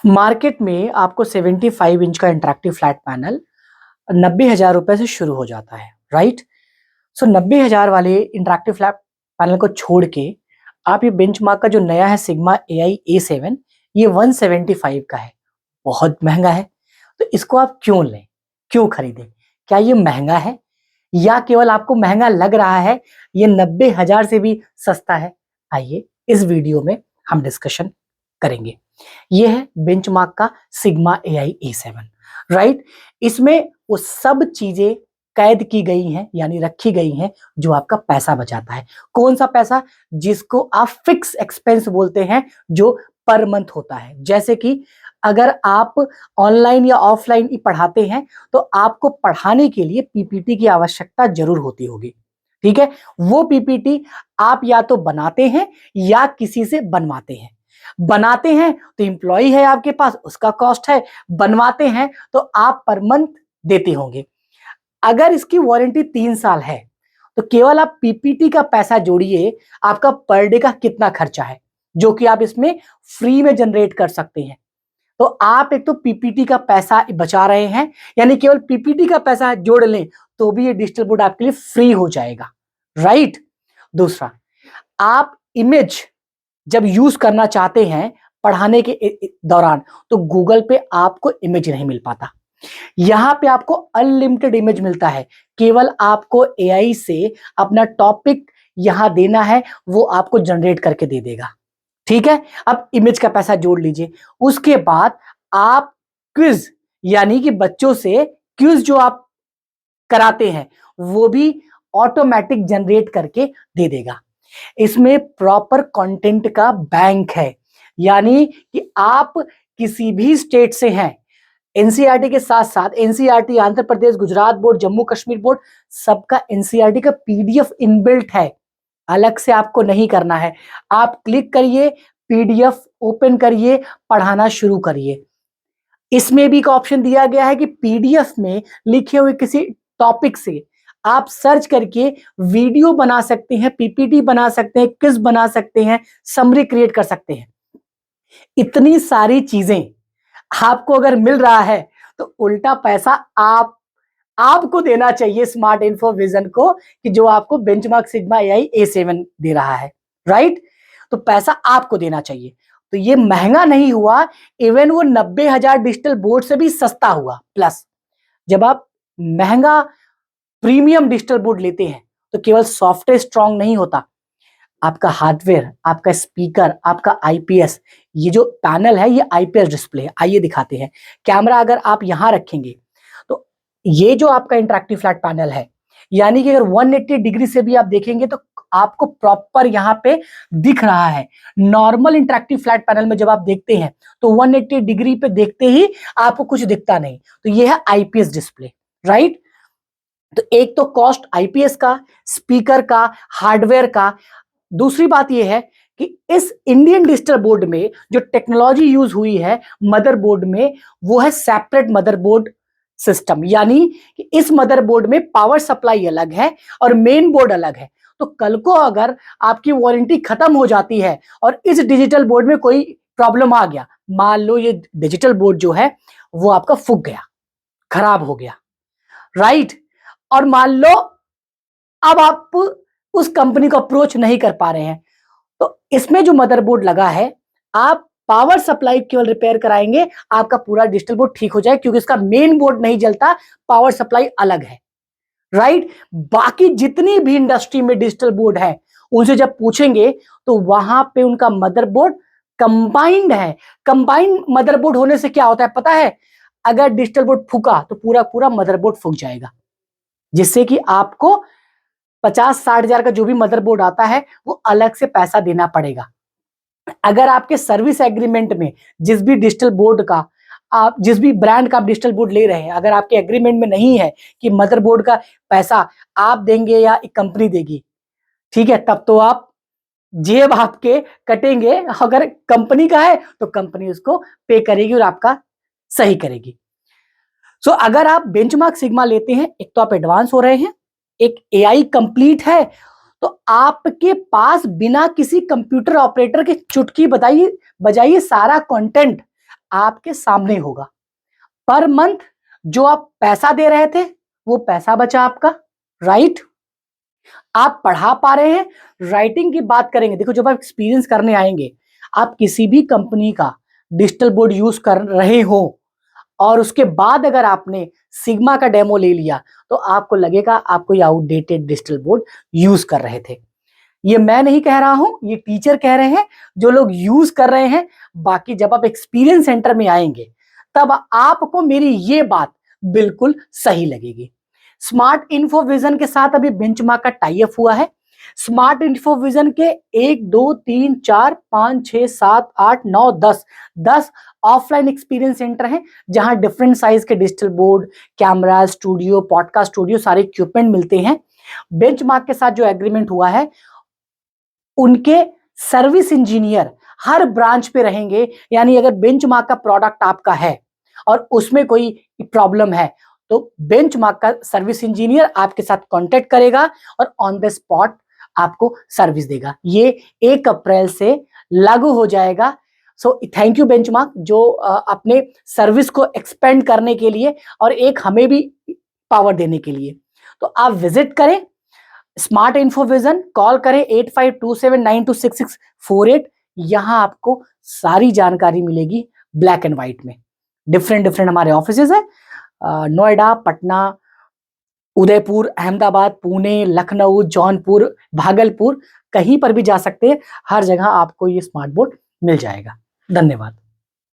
Market में आपको 75 inch का इंटरेक्टिव फ्लैट पैनल 90,000 रुपए से शुरू हो जाता है, राइट? सो 90,000 वाले इंटरेक्टिव फ्लैट पैनल को छोड़ के आप ये बेंचमार्क का जो नया है सिग्मा AI A7, ये 175 का है। बहुत महंगा है, तो इसको आप क्यों लें, क्यों खरीदें? क्या ये महंगा है या केवल आपको महंगा लग रहा है, ये 90,000 से भी सस्ता है? आइए इस वीडियो में हम डिस्कशन करेंगे। ये है बेंचमार्क का सिग्मा AI A7, राइट? इसमें वो सब चीजें कैद की गई हैं, यानी रखी गई हैं, जो आपका पैसा बचाता है। कौन सा पैसा? जिसको आप फिक्स एक्सपेंस बोलते हैं, जो पर मंथ होता है। जैसे कि अगर आप ऑनलाइन या ऑफलाइन ही पढ़ाते हैं, तो आपको पढ़ाने के लिए पीपीटी की आवश्यकता जरूर होती होगी, ठीक है? वो पीपीटी आप या तो बनाते हैं या किसी से बनवाते हैं। बनाते हैं तो एम्प्लॉय है आपके पास, उसका कॉस्ट है। बनवाते हैं तो आप पर मंथ देते होंगे। अगर इसकी वारंटी 3 साल है, तो केवल आप पीपीटी का पैसा जोड़िए, आपका पर डे का कितना खर्चा है, जो कि आप इसमें फ्री में जनरेट कर सकते हैं। तो आप एक तो पीपीटी का पैसा बचा रहे हैं, यानी केवल पीपीटी का पैसा जोड़ लें तो भी ये डिजिटल बोर्ड आपके लिए फ्री हो जाएगा, राइट? दूसरा, आप इमेज जब यूज करना चाहते हैं पढ़ाने के दौरान, तो गूगल पे आपको इमेज नहीं मिल पाता। यहां पे आपको अनलिमिटेड इमेज मिलता है। केवल आपको एआई से अपना टॉपिक यहां देना है, वो आपको जनरेट करके दे देगा, ठीक है? अब इमेज का पैसा जोड़ लीजिए। उसके बाद आप क्विज, यानी कि बच्चों से क्विज जो आप कराते हैं, वो भी ऑटोमेटिक जनरेट करके दे देगा। इसमें प्रॉपर कंटेंट का बैंक है, यानी कि आप किसी भी स्टेट से हैं, एनसीईआरटी के साथ साथ NCERT, Andhra Pradesh, Gujarat board, Jammu Kashmir board, सबका एनसीईआरटी का पीडीएफ इनबिल्ट है। अलग से आपको नहीं करना है। आप क्लिक करिए, पीडीएफ ओपन करिए, पढ़ाना शुरू करिए। इसमें भी एक ऑप्शन दिया गया है कि पीडीएफ में लिखे हुए किसी टॉपिक से आप सर्च करके वीडियो बना सकते हैं, पीपीटी बना सकते हैं, क्विज बना सकते हैं, समरी क्रिएट कर सकते हैं। इतनी सारी चीजें आपको अगर मिल रहा है, तो उल्टा पैसा आपको देना चाहिए स्मार्ट इन्फो विजन को, कि जो आपको बेंचमार्क सिग्मा AI A7 दे रहा है, राइट? तो पैसा आपको देना चाहिए। तो ये महंगा नहीं हुआ, इवन वो 90,000 डिजिटल बोर्ड से भी सस्ता हुआ। प्लस जब आप महंगा प्रीमियम डिजिटल बोर्ड लेते हैं, तो केवल सॉफ्टवेयर स्ट्रांग नहीं होता, आपका हार्डवेयर, आपका स्पीकर, आपका आईपीएस, ये जो पैनल है ये आईपीएस डिस्प्ले है। आइए दिखाते हैं। कैमरा अगर आप यहां रखेंगे, तो ये जो आपका इंटरेक्टिव फ्लैट पैनल है, यानी कि अगर 180 डिग्री से भी आप देखेंगे तो आपको प्रॉपर यहां पे दिख रहा है। नॉर्मल इंटरेक्टिव फ्लैट पैनल में जब आप देखते हैं, तो 180 डिग्री पे देखते ही आपको कुछ दिखता नहीं। तो ये है आईपीएस डिस्प्ले, राइट? तो एक तो कॉस्ट आईपीएस का, स्पीकर का, हार्डवेयर का। दूसरी बात यह है कि इस इंडियन डिजिटल बोर्ड में जो टेक्नोलॉजी यूज हुई है मदरबोर्ड में, वो है सेपरेट मदरबोर्ड सिस्टम, यानी कि इस मदरबोर्ड में पावर सप्लाई अलग है और मेन बोर्ड अलग है। तो कल को अगर आपकी वारंटी खत्म हो जाती है और इस डिजिटल बोर्ड में कोई प्रॉब्लम आ गया, मान लो ये डिजिटल बोर्ड जो है वो आपका फूक गया, खराब हो गया, राइट? और मान लो अब आप उस कंपनी को अप्रोच नहीं कर पा रहे हैं, तो इसमें जो मदरबोर्ड लगा है, आप पावर सप्लाई केवल रिपेयर कराएंगे, आपका पूरा डिजिटल बोर्ड ठीक हो जाए, क्योंकि इसका मेन बोर्ड नहीं जलता, पावर सप्लाई अलग है, राइट? बाकी जितनी भी इंडस्ट्री में डिजिटल बोर्ड है, उनसे जब पूछेंगे तो वहां पे उनका मदरबोर्ड कंबाइंड है। कंबाइंड मदरबोर्ड होने से क्या होता है पता है? अगर डिजिटल बोर्ड फूका तो पूरा पूरा मदरबोर्ड फूक जाएगा, जिससे कि आपको 50-60 हजार का जो भी मदरबोर्ड आता है, वो अलग से पैसा देना पड़ेगा। अगर आपके सर्विस एग्रीमेंट में जिस भी डिजिटल बोर्ड का, आप जिस भी ब्रांड का आप डिजिटल बोर्ड ले रहे हैं, अगर आपके एग्रीमेंट में नहीं है कि मदरबोर्ड का पैसा आप देंगे या एक कंपनी देगी, ठीक है, तब तो आप जेब आपके कटेंगे। अगर कंपनी का है तो कंपनी उसको पे करेगी और आपका सही करेगी। सो अगर आप बेंचमार्क सिग्मा लेते हैं, एक तो आप एडवांस हो रहे हैं, एक एआई कंप्लीट है, तो आपके पास बिना किसी कंप्यूटर ऑपरेटर के चुटकी बजाइए सारा कंटेंट आपके सामने होगा। पर मंथ जो आप पैसा दे रहे थे वो पैसा बचा आपका, राइट। आप पढ़ा पा रहे हैं। राइटिंग की बात करेंगे, देखो जब आप एक्सपीरियंस करने आएंगे, आप किसी भी कंपनी का डिजिटल बोर्ड यूज कर रहे हो और उसके बाद अगर आपने सिग्मा का डेमो ले लिया तो आपको लगेगा आप कोई आउटडेटेड डिजिटल बोर्ड यूज कर रहे थे। ये मैं नहीं कह रहा हूं, ये टीचर कह रहे हैं जो लोग यूज कर रहे हैं। बाकी जब आप एक्सपीरियंस सेंटर में आएंगे तब आपको मेरी ये बात बिल्कुल सही लगेगी। स्मार्ट इन्फोविजन के साथ अभी बेंचमार्क का टाई अप हुआ है। स्मार्ट इन्फोविजन के 1 2 3 4 5 6 7 8 9 10 ऑफलाइन एक्सपीरियंस सेंटर हैं जहां डिफरेंट साइज के digital board, camera, studio, podcast studio सारे इक्विपमेंट मिलते हैं। बेंचमार्क के साथ जो एग्रीमेंट हुआ है, उनके सर्विस इंजीनियर हर ब्रांच पे रहेंगे। यानी अगर बेंचमार्क का प्रोडक्ट आपका है और उसमें कोई प्रॉब्लम है तो बेंचमार्क का सर्विस इंजीनियर आपके साथ कांटेक्ट करेगा और ऑन द स्पॉट आपको सर्विस देगा। ये 1 अप्रैल से लागू हो जाएगा। सो थैंक यू बेंचमार्क, जो अपने सर्विस को एक्सपेंड करने के लिए और एक हमें भी पावर देने के लिए। तो आप विजिट करें स्मार्ट इन्फोविजन, कॉल करें 8527926648। यहां आपको सारी जानकारी मिलेगी ब्लैक एंड व्हाइट में। डिफरेंट डिफरेंट हमारे ऑफिसेज है, नोएडा, पटना, उदयपुर, अहमदाबाद, पुणे, लखनऊ, जौनपुर, भागलपुर, कहीं पर भी जा सकते हैं। हर जगह आपको ये स्मार्ट बोर्ड मिल जाएगा। धन्यवाद।